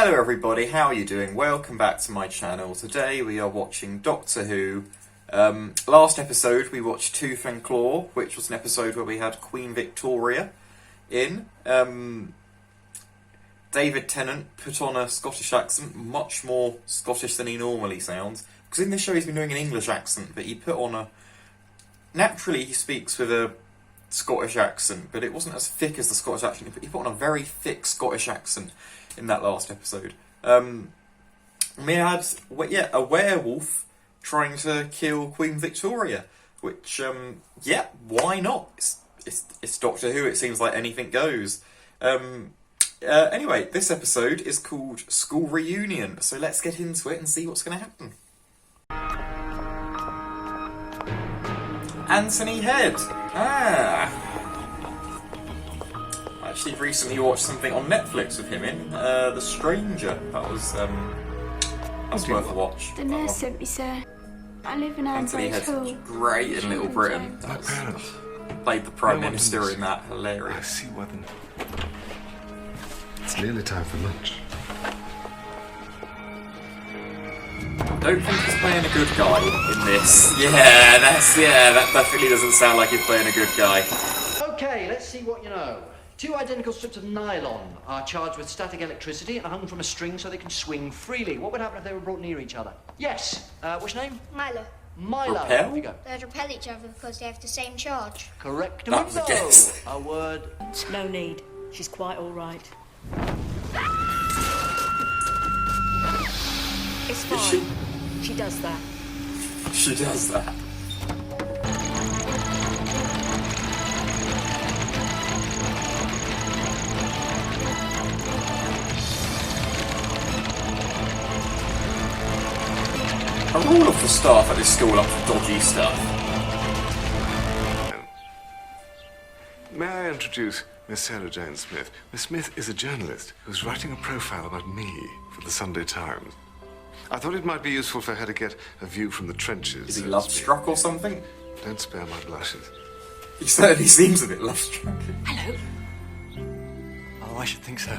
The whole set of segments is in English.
Hello everybody, how are you doing? Welcome back to my channel. Today we are watching Doctor Who. Last episode we watched Tooth and Claw, which was an episode where we had Queen Victoria in. David Tennant put on a Scottish accent, much more Scottish than he normally sounds. Because in this show he's been doing an English accent, but he put on a... Naturally he speaks with a Scottish accent, but it wasn't as thick as the Scottish accent. He put on a very thick Scottish accent in that last episode. We had a werewolf trying to kill Queen Victoria, which why not? It's Doctor Who. It seems like anything goes. Anyway, this episode is called School Reunion, so let's get into it and see what's going to happen. Anthony Head. I actually recently watched something on Netflix with him in, The Stranger. That was worth a watch. The nurse sent me, sir. I live in Anthony Head's great in Little Britain. Played the Prime Minister in that. Hilarious. I see what. It's nearly time for lunch. Don't think he's playing a good guy in this. That definitely doesn't sound like he's playing a good guy. Okay, let's see what you know. 2 identical strips of nylon are charged with static electricity and hung from a string so they can swing freely. What would happen if they were brought near each other? Yes. What's your name? Milo. Milo. Repel? There we go. They'd repel each other because they have the same charge. Correct. That was a guess. A word. No need. She's quite all right. It's fine. She does that. She does that. Are all of the staff at this school up for dodgy stuff? May I introduce Miss Sarah Jane Smith? Miss Smith is a journalist who's writing a profile about me for the Sunday Times. I thought it might be useful for her to get a view from the trenches. Is he love-struck or something? Don't spare my blushes. He certainly seems a bit love-struck. Hello. Oh, I should think so.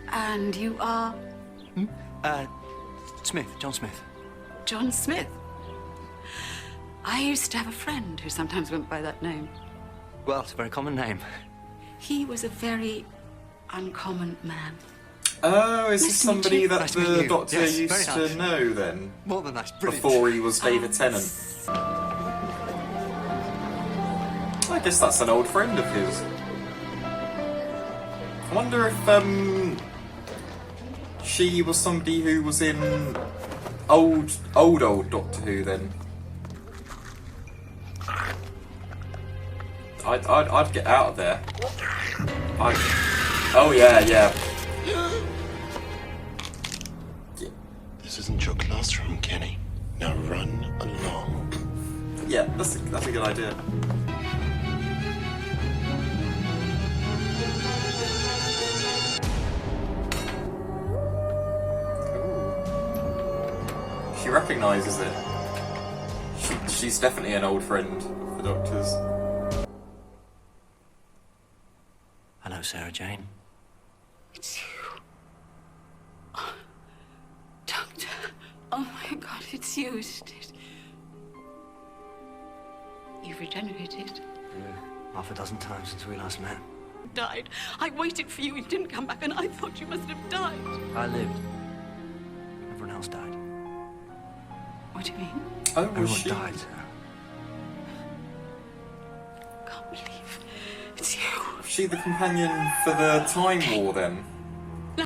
And you are Smith, John Smith. John Smith. I used to have a friend who sometimes went by that name. Well, it's a very common name. He was a very uncommon man. Oh, is this Nice to meet somebody you. that Nice to meet the you. Doctor Yes, used very to nice. know then? More than nice. Brilliant. Before he was David Tennant. I guess that's an old friend of his. I wonder if she was somebody who was in old Doctor Who then. I'd get out of there. Oh yeah. This isn't your classroom, Kenny. Now run along. Yeah, that's a good idea. Ooh. She recognises it. She's definitely an old friend of the Doctor's. Hello, Sarah Jane. It's you. Oh, Doctor. Oh my God, it's you, isn't it? You've regenerated. Half a dozen times since we last met. Died. I waited for you. You didn't come back, and I thought you must have died. I lived. Everyone else died. What do you mean? Oh, was Everyone she? died, Sarah. Can't believe it's you. Was she the companion for the Time War then?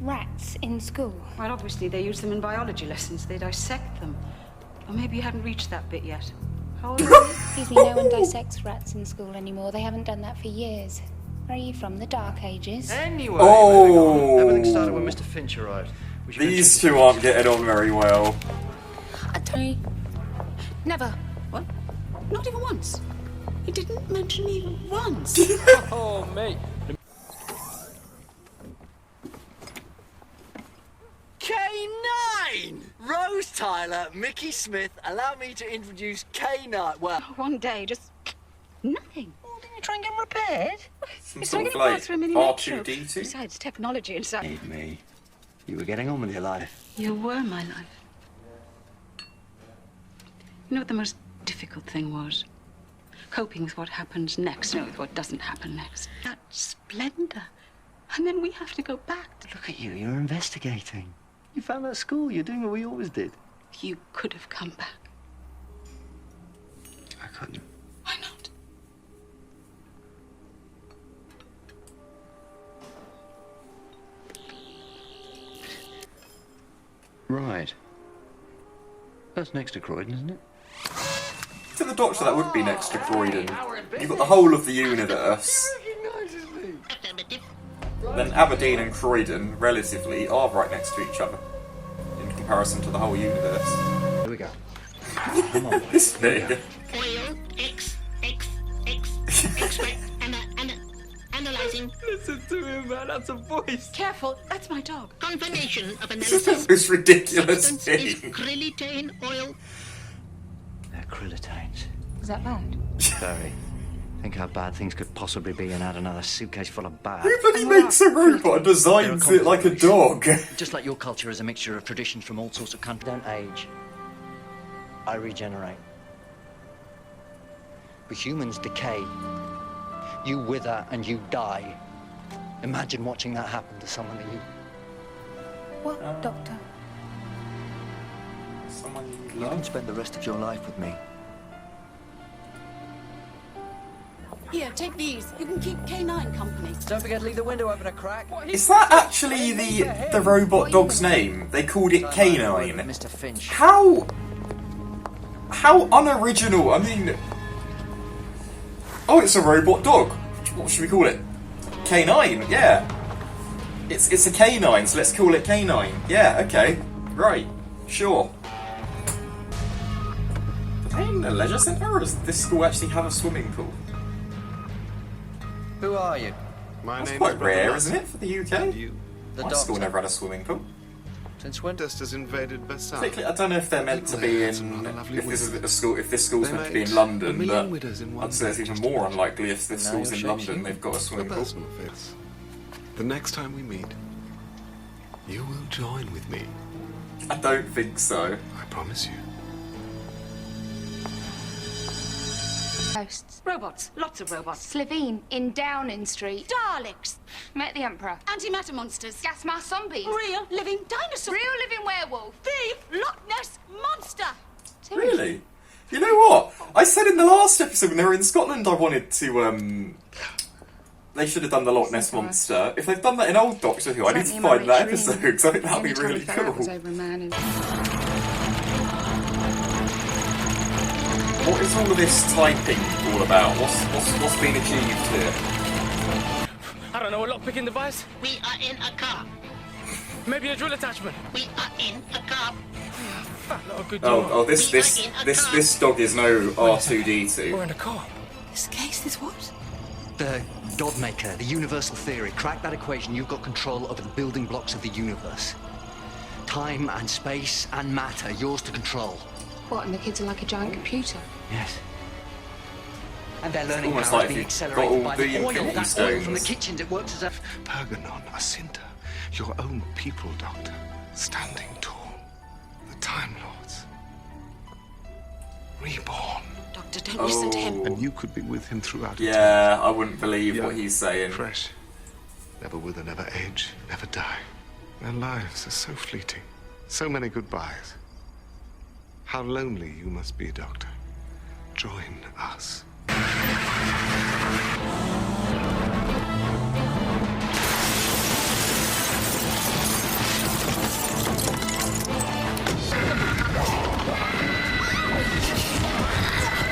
Rats in school. Well, obviously they use them in biology lessons. They dissect them. Or maybe you hadn't reached that bit yet. How old are you? Excuse me, no one dissects rats in school anymore. They haven't done that for years. Where are you from? The Dark Ages? Anyway, Oh. moving on. Everything started when Mr. Finch arrived. We should These mention- two aren't getting on very well. Never. What? Not even once. He didn't mention me even once. Oh, mate. K9! Rose Tyler, Mickey Smith, allow me to introduce K9. Well, One day, just nothing. didn't you try and get them repaired? Some It's sort like of in a like bathroom in Metro. R2D2. Besides, technology inside. Need me. You were getting on with your life. You were my life. You know what the most difficult thing was? Coping with what happens next, no, with what doesn't happen next. That splendor. And then we have to go back to... Look at you, you're investigating. You found that school, you're doing what we always did. You could have come back. I couldn't. Why not? Right. That's next to Croydon, isn't it? To the Doctor, that would be next to Croydon. You've got the whole of the universe. Then Aberdeen and Croydon, relatively, are right next to each other in comparison to the whole universe. Here we go. Come on. This thing. Oil, extract, analyzing. Listen to him, man. That's a voice. Careful, that's my dog. Confirmation of This is analysis. the most ridiculous Substance is thing. krillitane oil. They're krillitanes. Is that bad? Very. Think how bad things could possibly be and add another suitcase full of bad. Who bloody makes a robot and designs it like a dog? Just like your culture is a mixture of traditions from all sorts of countries. Don't age. I regenerate. But humans decay. You wither and you die. Imagine watching that happen to someone that you... What, Doctor? Someone you You love? can spend the rest of your life with me. Here, take these. You can keep K9 company. Don't forget to leave the window open a crack. Is that actually the robot dog's name? They called it K9. Mr. Finch. How unoriginal? I mean, oh, it's a robot dog. What should we call it? K9. Yeah, it's a K9, so let's call it K9. Yeah, okay, right, sure. Are they in the leisure centre, or does this school actually have a swimming pool? Who are you? My That's name quite is rare, isn't it, for the UK? You. The My doctor. school never had a swimming pool. Since when? Just has invaded Versailles. Particularly, I don't know if they're meant to be That's in. a lovely If this is widow. a school, if this school's They meant to be in made London, 1 million but widows in one I'd say it's day, even just more imagine. unlikely if this Now school's you're in London. shape-shifting. They've got a The swimming pool. personal bits. The next time we meet, you will join with me. I don't think so. I promise you. Ghosts. Robots. Lots of robots. Slivine in Downing Street. Daleks. Met the Emperor. Antimatter monsters. Gas mask zombies. Real living dinosaur. Real living werewolf. Thief. Loch Ness monster. Seriously? Really? You know what? I said in the last episode when they were in Scotland, I wanted to. They should have done the Loch Ness monster. If they've done that in old Doctor Who, I need to Certainly find that my rich episode dream. because I think that'd be Only really Tony Farrell was cool. over a man and... What is all of this typing all about? What's been achieved here? I don't know, a lockpicking device? We are in a car. Maybe a drill attachment? We are in a car. Not a good Oh, job. oh, this dog is no We're R2D2. in a car. This case, this what? The Godmaker, the universal theory. Crack that equation, you've got control over the building blocks of the universe. Time and space and matter, yours to control. What, and the kids are like a giant computer? Yes. And their learning almost power like is being you've accelerated got all by the the oil. Infinity That oil from the Stones. kitchens, it works as a... Perganon, Asinta, your own people, Doctor. Standing tall. The Time Lords. Reborn. Doctor, don't listen to him. And you could be with him throughout eternity. Yeah, I wouldn't believe what Young, he's saying. Fresh. Never wither, never age, never die. Their lives are so fleeting. So many goodbyes. How lonely you must be, Doctor. Join us.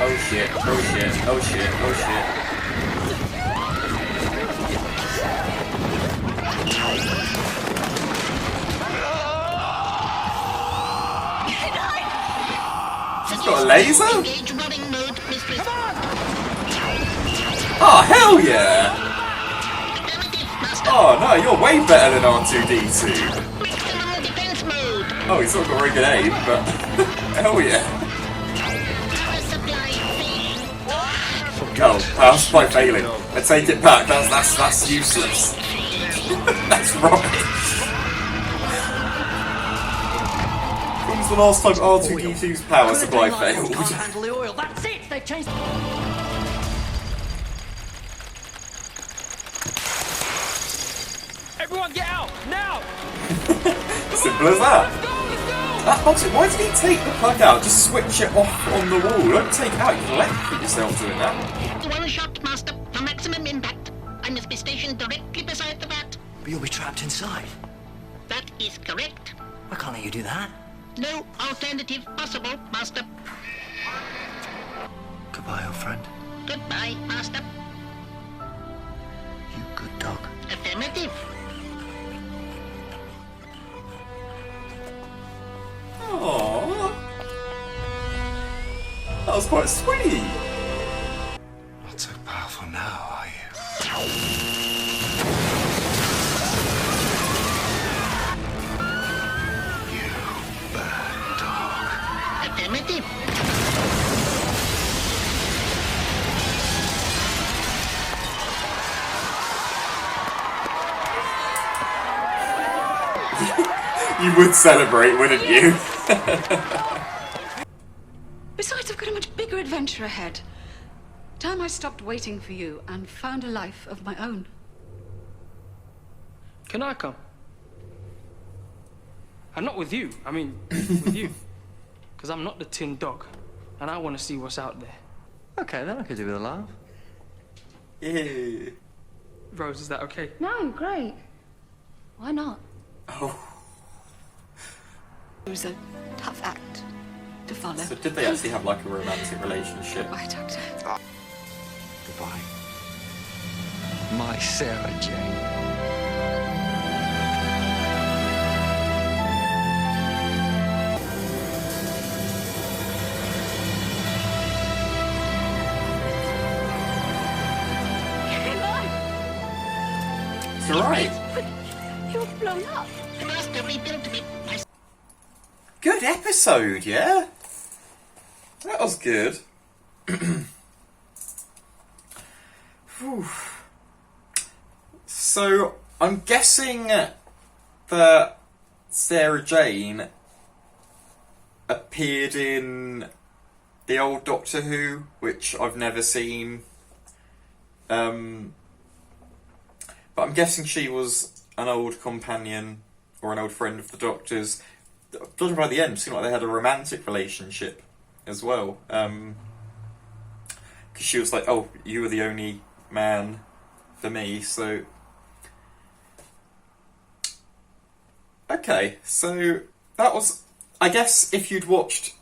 Oh shit, oh shit, oh shit, oh shit. She's got a laser? Engage running mode, Mistress. Oh, hell yeah! Affirmative, Master. Oh no, you're way better than R2D2. Maximum defense mode. Oh, he's not got very good aim, but hell yeah. Power supply failing. Oh, power supply failing. I take it back. That's useless. That's rubbish. When's the last time R2-D2's power Could have supply been like, failed? can't handle the oil. That's it. They've changed. Everyone get out, now! Simple as that. Why did he take the plug out? Just switch it off on the wall. Don't take it out. You can electrocute yourself doing that. One shot, Master, for maximum impact. I must be stationed directly beside the vat. But you'll be trapped inside. That is correct. Why can't you do that? No alternative possible, Master. Goodbye, old friend. Goodbye, Master. You good dog. Affirmative. Aww. That was quite sweet. Not so powerful now, are you? You bad dog. Affirmative. You would celebrate, wouldn't you? Besides, I've got a much bigger adventure ahead. Time I stopped waiting for you and found a life of my own. Can I come? And not with you, I mean, with you. Because I'm not the tin dog, and I want to see what's out there. Okay, then I could do with a laugh. Yeah. Rose, is that okay? No, great. Why not? Oh. It was a tough act to follow. So did they actually have like a romantic relationship? Goodbye, Doctor. Goodbye. My Sarah Jane. It's alright. But you were blown up. Master rebuilt me. Good episode, yeah? That was good. Whew. So, I'm guessing that Sarah Jane appeared in the old Doctor Who, which I've never seen. But I'm guessing she was an old companion or an old friend of the Doctor's. Judging by the end, it seemed like they had a romantic relationship as well. Because she was like, "Oh, you were the only man for me," so... Okay, so that was... I guess if you'd watched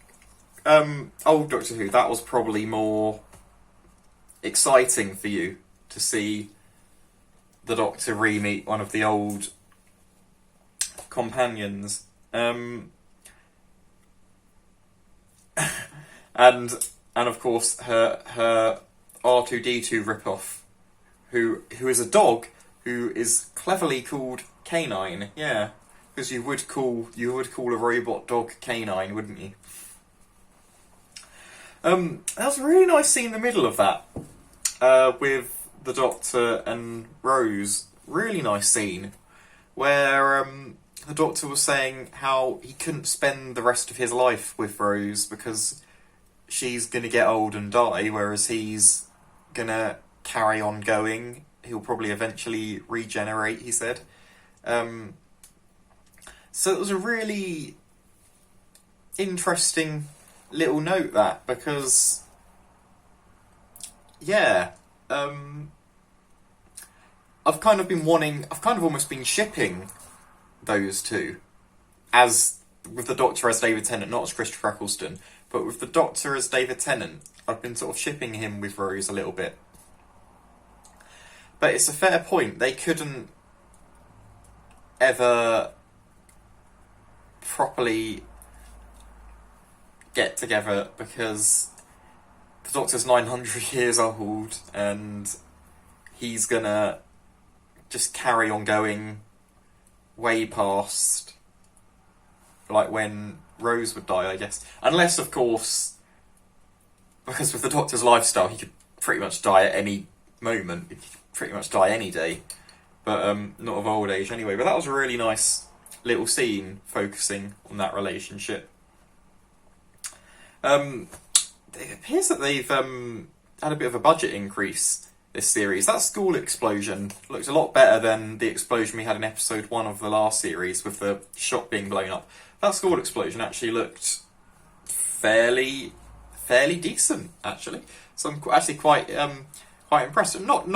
old Doctor Who, that was probably more exciting for you to see the Doctor re-meet one of the old companions. And of course her R2-D2 ripoff, who is a dog who is cleverly called Canine. Yeah, because you would call a robot dog Canine, wouldn't you? That was a really nice scene in the middle of that, with the Doctor and Rose. Really nice scene where the Doctor was saying how he couldn't spend the rest of his life with Rose because she's going to get old and die, whereas he's going to carry on going. He'll probably eventually regenerate, he said. So it was a really interesting little note, that, because, yeah, I've kind of almost been shipping those two, as with the Doctor as David Tennant, not as Christopher Eccleston, but with the Doctor as David Tennant, I've been sort of shipping him with Rose a little bit. But it's a fair point, they couldn't ever properly get together because the Doctor's 900 years old and he's gonna just carry on going way past, like, when Rose would die, I guess. Unless, of course, because with the Doctor's lifestyle, he could pretty much die at any moment. He could pretty much die any day. But not of old age anyway. But that was a really nice little scene focusing on that relationship. It appears that they've had a bit of a budget increase this series. That school explosion looks a lot better than the explosion we had in episode 1 of the last series with the shop being blown up. That school explosion actually looked fairly decent, actually. So I'm actually quite impressed. Not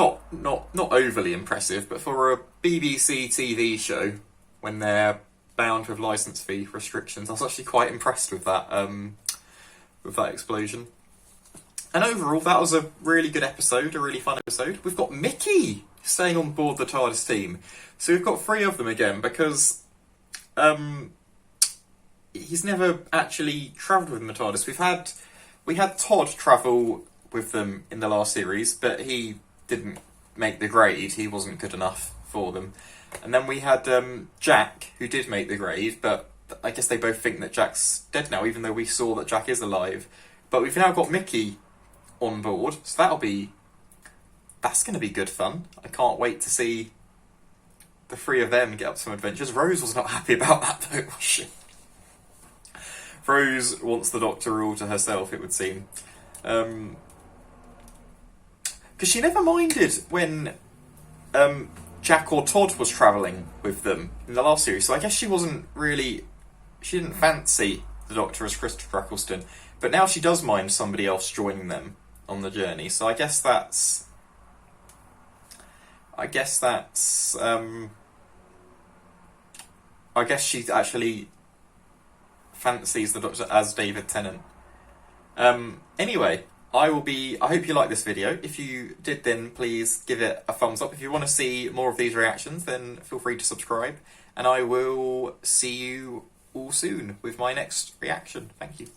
overly impressive, but for a BBC TV show, when they're bound with licence fee restrictions, I was actually quite impressed with that explosion. And overall, that was a really good episode, a really fun episode. We've got Mickey staying on board the TARDIS team. So we've got 3 of them again, because he's never actually travelled with the TARDIS. We had Todd travel with them in the last series, but he didn't make the grade. He wasn't good enough for them. And then we had Jack, who did make the grade, but I guess they both think that Jack's dead now, even though we saw that Jack is alive. But we've now got Mickey on board, so that's going to be good fun. I can't wait to see the 3 of them get up to some adventures. Rose was not happy about that, though, was she? Rose wants the Doctor all to herself, it would seem. Because she never minded when Jack or Todd was travelling with them in the last series, so I guess she didn't fancy the Doctor as Christopher Eccleston, but now she does mind somebody else joining them on the journey, so I guess she actually fancies the Doctor as David Tennant. Anyway, I hope you like this video. If you did, then please give it a thumbs up. If you want to see more of these reactions, then feel free to subscribe, and I will see you all soon with my next reaction. Thank you.